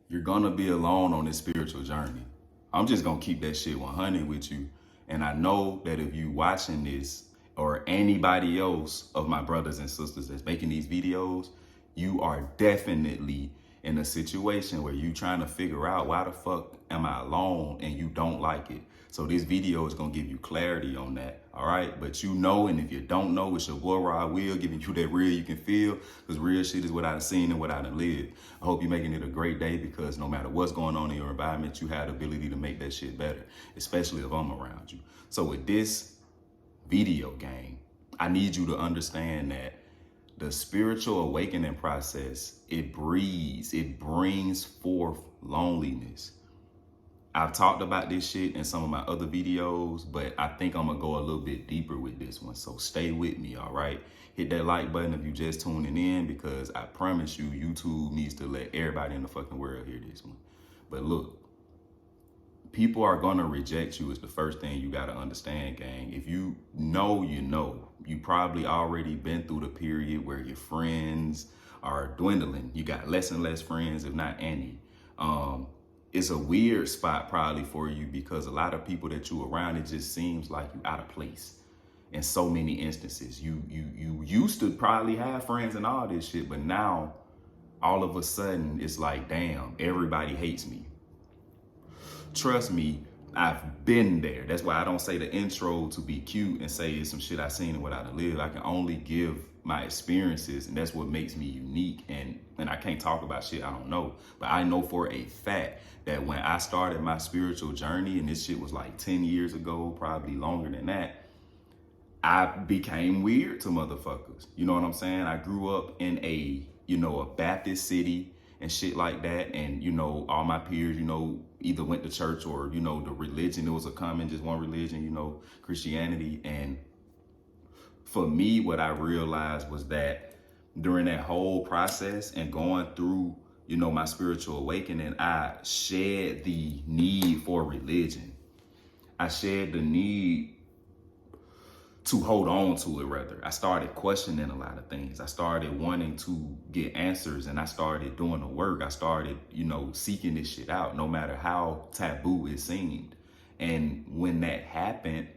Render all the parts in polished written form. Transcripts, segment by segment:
You're gonna be alone on this spiritual journey. I'm just gonna keep that shit 100 with you. And I know that if you watching this or anybody else of my brothers and sisters that's making these videos, you are definitely in a situation where you trying to figure out why the fuck am I alone and you don't like it. So this video is gonna give you clarity on that, all right? But you know, and if you don't know, it's your boy Rod Will giving you that real you can feel, because real shit is what I done seen and what I done lived. I hope you're making it a great day, because no matter what's going on in your environment, you have the ability to make that shit better, especially if I'm around you. So with this video game, I need you to understand that the spiritual awakening process, it brings forth loneliness. I've talked about this shit in some of my other videos, but I think I'm gonna go a little bit deeper with this one. So stay with me, all right? Hit that like button if you just tuning in, because I promise you, YouTube needs to let everybody in the fucking world hear this one. But look, people are gonna reject you is the first thing you gotta understand, gang. If you know, you know. You probably already been through the period where your friends are dwindling. You got less and less friends, if not any. It's a weird spot probably for you, because a lot of people that you around, it just seems like you out of place in so many instances. You used to probably have friends and all this shit, but now all of a sudden it's like, damn, everybody hates me. Trust me, I've been there. That's why I don't say the intro to be cute and say it's some shit I seen and what I done lived. I can only give my experiences, and that's what makes me unique. And I can't talk about shit I don't know. But I know for a fact that when I started my spiritual journey, and this shit was like 10 years ago, probably longer than that, I became weird to motherfuckers. You know what I'm saying? I grew up in a Baptist city and shit like that. And, all my peers, either went to church or, the religion, it was a common, just one religion, Christianity. And for me, what I realized was that during that whole process and going through, my spiritual awakening, I shed the need for religion. I shed the need to hold on to it, rather. I started questioning a lot of things. I started wanting to get answers, and I started doing the work. I started, seeking this shit out, no matter how taboo it seemed. And when that happened,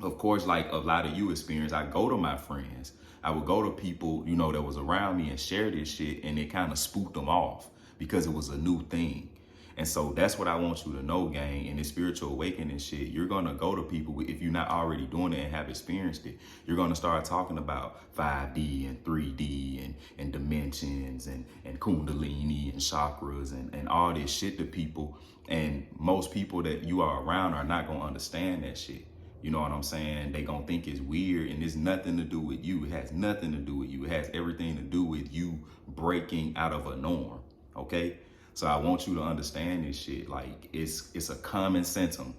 of course, like a lot of you experienced, I go to my friends. I would go to people, that was around me and share this shit, and it kind of spooked them off because it was a new thing. And so that's what I want you to know, gang. In this spiritual awakening shit, you're going to go to people, if you're not already doing it and have experienced it, you're going to start talking about 5D and 3D and dimensions and kundalini and chakras and all this shit to people. And most people that you are around are not going to understand that shit. You know what I'm saying? They gonna think it's weird, and it's nothing to do with you. It has nothing to do with you. It has everything to do with you breaking out of a norm, okay? So I want you to understand this shit. Like, it's a common symptom.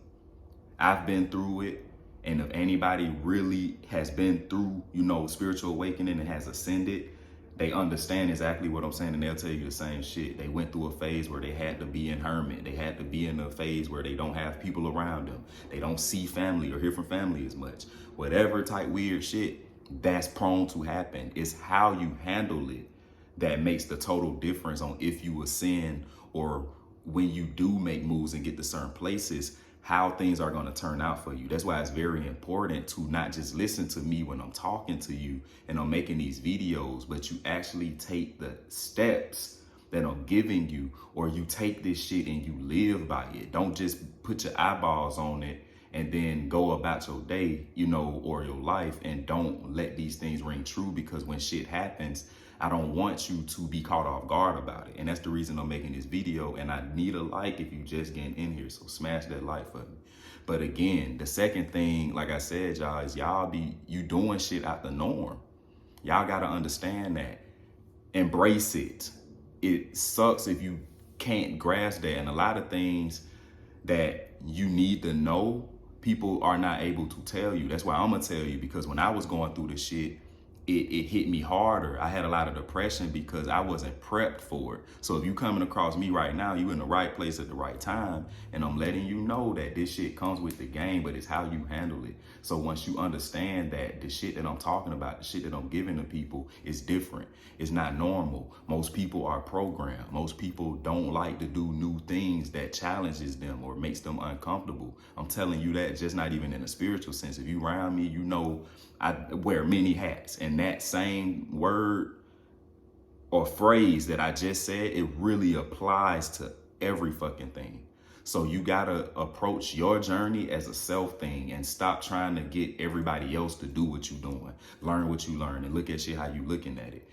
I've been through it, and if anybody really has been through, spiritual awakening and has ascended, they understand exactly what I'm saying, and they'll tell you the same shit. They went through a phase where they had to be in hermit. They had to be in a phase where they don't have people around them. They don't see family or hear from family as much. Whatever type weird shit, that's prone to happen. It's how you handle it that makes the total difference on if you ascend, or when you do make moves and get to certain places, how things are going to turn out for you. That's why it's very important to not just listen to me when I'm talking to you and I'm making these videos, but you actually take the steps that I'm giving you, or you take this shit and you live by it. Don't just put your eyeballs on it and then go about your day, or your life, and don't let these things ring true, because when shit happens, I don't want you to be caught off guard about it. And that's the reason I'm making this video. And I need a like if you just getting in here. So smash that like for me. But again, the second thing, like I said, y'all, is you doing shit out the norm. Y'all got to understand that. Embrace it. It sucks if you can't grasp that. And a lot of things that you need to know, people are not able to tell you. That's why I'm going to tell you, because when I was going through the shit, it hit me harder. I had a lot of depression because I wasn't prepped for it. So if you coming across me right now, you in the right place at the right time. And I'm letting you know that this shit comes with the game, but it's how you handle it. So once you understand that the shit that I'm talking about, the shit that I'm giving to people is different. It's not normal. Most people are programmed. Most people don't like to do new things that challenges them or makes them uncomfortable. I'm telling you that, just not even in a spiritual sense. If you around me, you know I wear many hats, and that same word or phrase that I just said, it really applies to every fucking thing. So you gotta approach your journey as a self thing and stop trying to get everybody else to do what you doing. Learn what you learn and look at shit how you looking at it.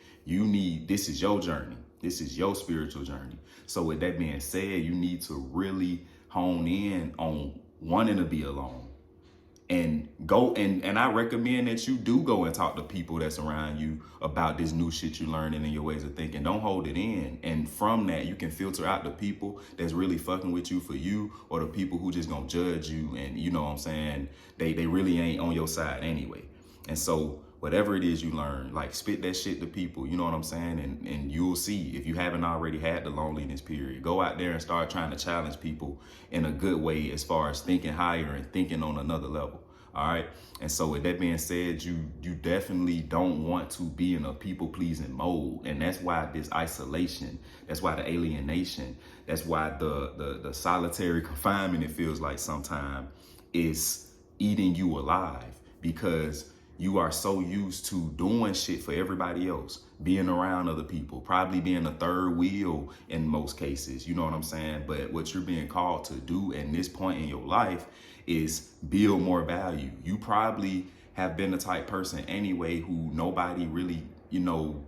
This is your journey. This is your spiritual journey. So with that being said, you need to really hone in on wanting to be alone. And go and I recommend that you do go and talk to people that's around you about this new shit you're learning and your ways of thinking. Don't hold it in. And from that, you can filter out the people that's really fucking with you for you, or the people who just gonna judge you. And you know what I'm saying? They really ain't on your side anyway. And so whatever it is you learn, like spit that shit to people, you know what I'm saying? And you'll see, if you haven't already had the loneliness period, go out there and start trying to challenge people in a good way as far as thinking higher and thinking on another level. All right. And so with that being said, you definitely don't want to be in a people pleasing mode. And that's why this isolation, that's why the alienation, that's why the solitary confinement, it feels like sometimes, is eating you alive, because you are so used to doing shit for everybody else, being around other people, probably being a third wheel in most cases, you know what I'm saying? But what you're being called to do in this point in your life is build more value. You probably have been the type person anyway who nobody really,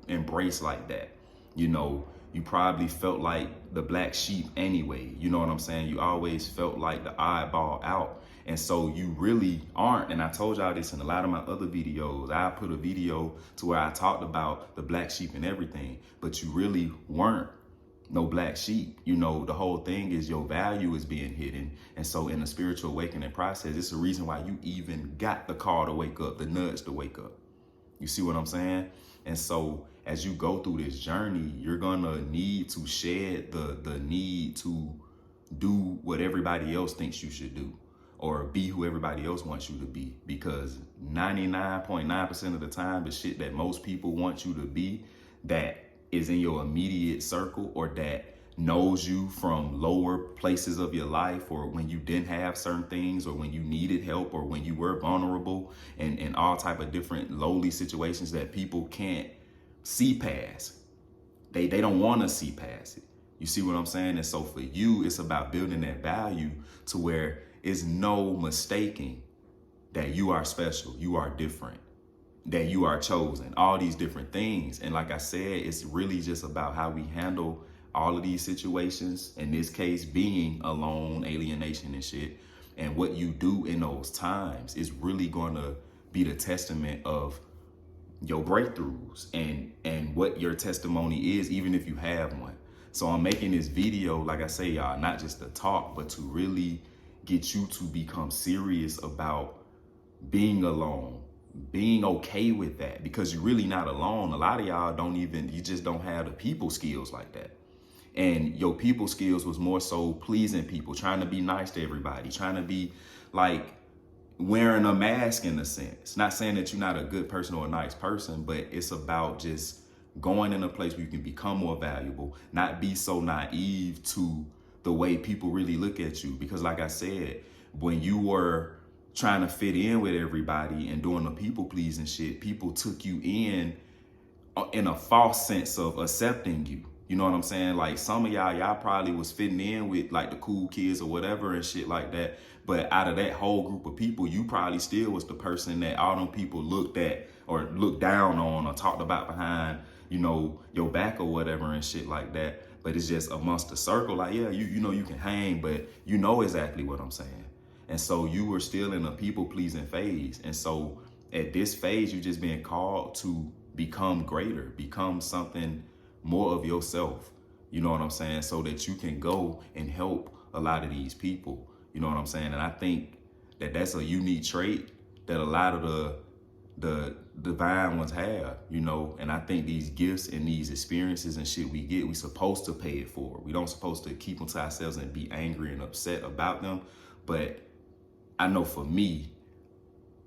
embraced like that. You probably felt like the black sheep anyway. You know what I'm saying? You always felt like the oddball out. And so you really aren't. And I told y'all this in a lot of my other videos. I put a video to where I talked about the black sheep and everything, but you really weren't no black sheep. The whole thing is your value is being hidden. And so in the spiritual awakening process, it's the reason why you even got the call to wake up, the nudge to wake up. You see what I'm saying? And so as you go through this journey, you're gonna need to shed the need to do what everybody else thinks you should do, or be who everybody else wants you to be. Because 99.9% of the time, the shit that most people want you to be, that is in your immediate circle, or that knows you from lower places of your life, or when you didn't have certain things, or when you needed help, or when you were vulnerable, and all type of different lowly situations that people can't see past. They don't want to see past it. You see what I'm saying? And so for you, it's about building that value to where it's no mistaking that you are special, you are different, that you are chosen, all these different things. And like I said, it's really just about how we handle all of these situations, in this case being alone, alienation and shit. And what you do in those times is really going to be the testament of your breakthroughs and what your testimony is, even if you have one. So I'm making this video, like I say, y'all, not just to talk, but to really get you to become serious about being alone, being okay with that, because you're really not alone. A lot of y'all you just don't have the people skills like that. And your people skills was more so pleasing people, trying to be nice to everybody, trying to be like wearing a mask in a sense. Not saying that you're not a good person or a nice person, but it's about just going in a place where you can become more valuable, not be so naive to the way people really look at you. Because like I said, when you were trying to fit in with everybody and doing the people pleasing shit, people took you in a false sense of accepting you. You know what I'm saying? Like some of y'all probably was fitting in with like the cool kids or whatever and shit like that. But out of that whole group of people, you probably still was the person that all them people looked at or looked down on or talked about behind, your back or whatever and shit like that. But it's just amongst the circle, like, yeah, you can hang, but you know exactly what I'm saying. And so you were still in a people pleasing phase. And so at this phase, you just being called to become greater, become something more of yourself. You know what I'm saying? So that you can go and help a lot of these people. You know what I'm saying? And I think that that's a unique trait that a lot of the divine ones have, you know. And I think these gifts and these experiences and shit we get, we supposed to pay it forward. We don't supposed to keep them to ourselves and be angry and upset about them. But I know for me,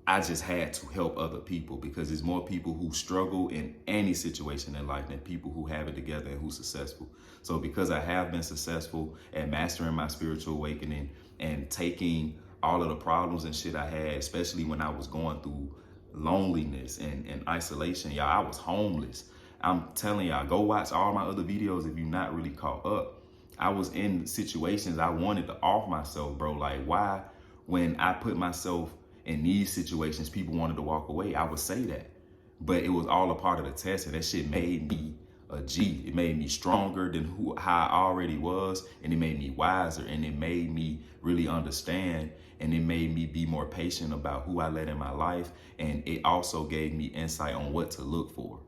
I just had to help other people, because there's more people who struggle in any situation in life than people who have it together and who's successful. So because I have been successful at mastering my spiritual awakening and taking all of the problems and shit I had, especially when I was going through loneliness and isolation, y'all, I was homeless. I'm telling y'all, go watch all my other videos if you're not really caught up. I was in situations I wanted to off myself, bro. Like, why, when I put myself in these situations, people wanted to walk away, I would say that. But it was all a part of the test, and that shit made me a G. It made me stronger than how I already was, and it made me wiser, and it made me really understand, and it made me be more patient about who I let in my life, and it also gave me insight on what to look for.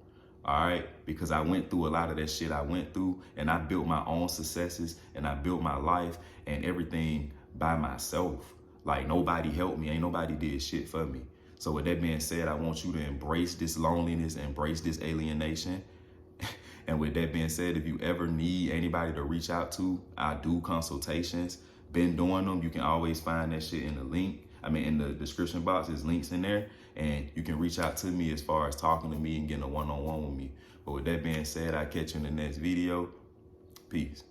All right, because I went through a lot of that shit I went through, and I built my own successes, and I built my life and everything by myself. Like, nobody helped me, ain't nobody did shit for me. So with that being said, I want you to embrace this loneliness, embrace this alienation. And with that being said, if you ever need anybody to reach out to, I do consultations. Been doing them. You can always find that shit in the link. In the description box, there's links in there, and you can reach out to me as far as talking to me and getting a one-on-one with me. But with that being said, I'll catch you in the next video. Peace.